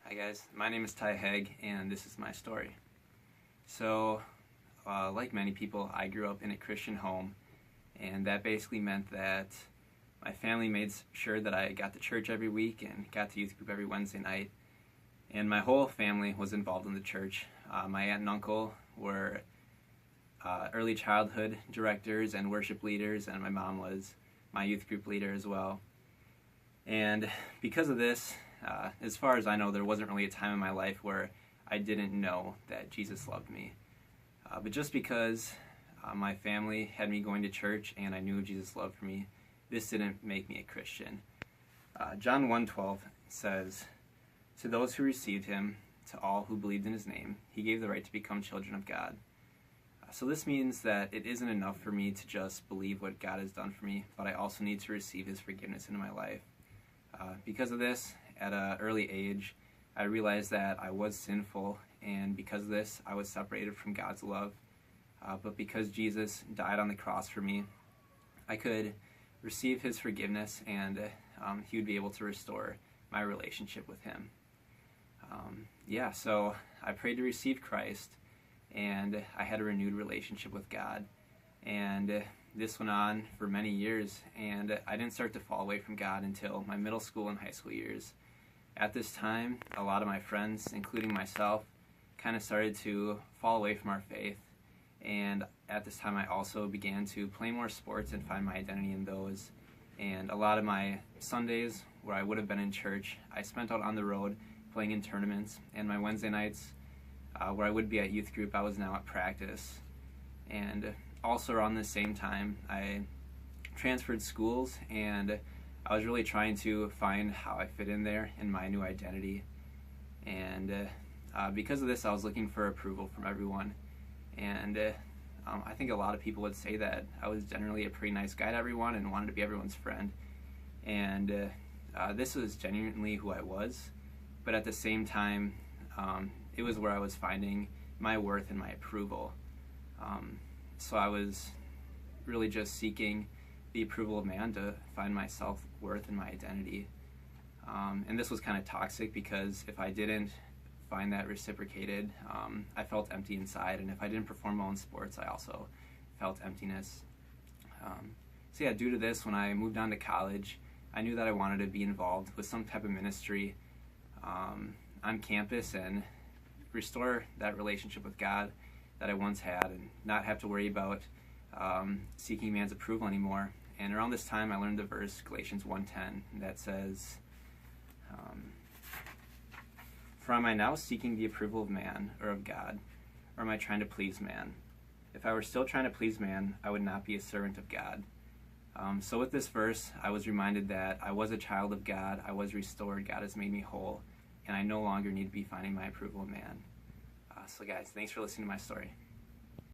Hi guys, my name is Hegg and this is my story. So, like many people, I grew up in a Christian home, and that basically meant that my family made sure that I got to church every week and got to youth group every Wednesday night. And my whole family was involved in the church. My aunt and uncle were early childhood directors and worship leaders, and my mom was my youth group leader as well. And because of this, as far as I know, there wasn't really a time in my life where I didn't know that Jesus loved me. But just because my family had me going to church and I knew Jesus loved me, this didn't make me a Christian. John 1:12 says, "To those who received him, to all who believed in his name, he gave the right to become children of God." So this means that it isn't enough for me to just believe what God has done for me, but I also need to receive his forgiveness into my life. Because of this, at an early age, I realized that I was sinful, and because of this, I was separated from God's love. But because Jesus died on the cross for me, I could receive his forgiveness, and he would be able to restore my relationship with him. So I prayed to receive Christ, and I had a renewed relationship with God. And this went on for many years, and I didn't start to fall away from God until my middle school and high school years. At this time, a lot of my friends, including myself, kind of started to fall away from our faith. And at this time, I also began to play more sports and find my identity in those. And a lot of my Sundays, where I would have been in church, I spent out on the road playing in tournaments. And my Wednesday nights, where I would be at youth group, I was now at practice. And also around the same time, I transferred schools, and I was really trying to find how I fit in there in my new identity. And because of this, I was looking for approval from everyone. And I think a lot of people would say that I was generally a pretty nice guy to everyone and wanted to be everyone's friend. And this was genuinely who I was. But at the same time, it was where I was finding my worth and my approval. So I was really just seeking the approval of man to find my self-worth and my identity. And this was kind of toxic, because if I didn't find that reciprocated, I felt empty inside. And if I didn't perform well in sports, I also felt emptiness. Due to this, when I moved on to college, I knew that I wanted to be involved with some type of ministry on campus and restore that relationship with God that I once had, and not have to worry about seeking man's approval anymore. And around this time, I learned the verse Galatians 1:10 that says, "For am I now seeking the approval of man or of God, or am I trying to please man? If I were still trying to please man, I would not be a servant of God." So with this verse, I was reminded that I was a child of God, I was restored, God has made me whole, and I no longer need to be finding my approval of man. So guys, thanks for listening to my story.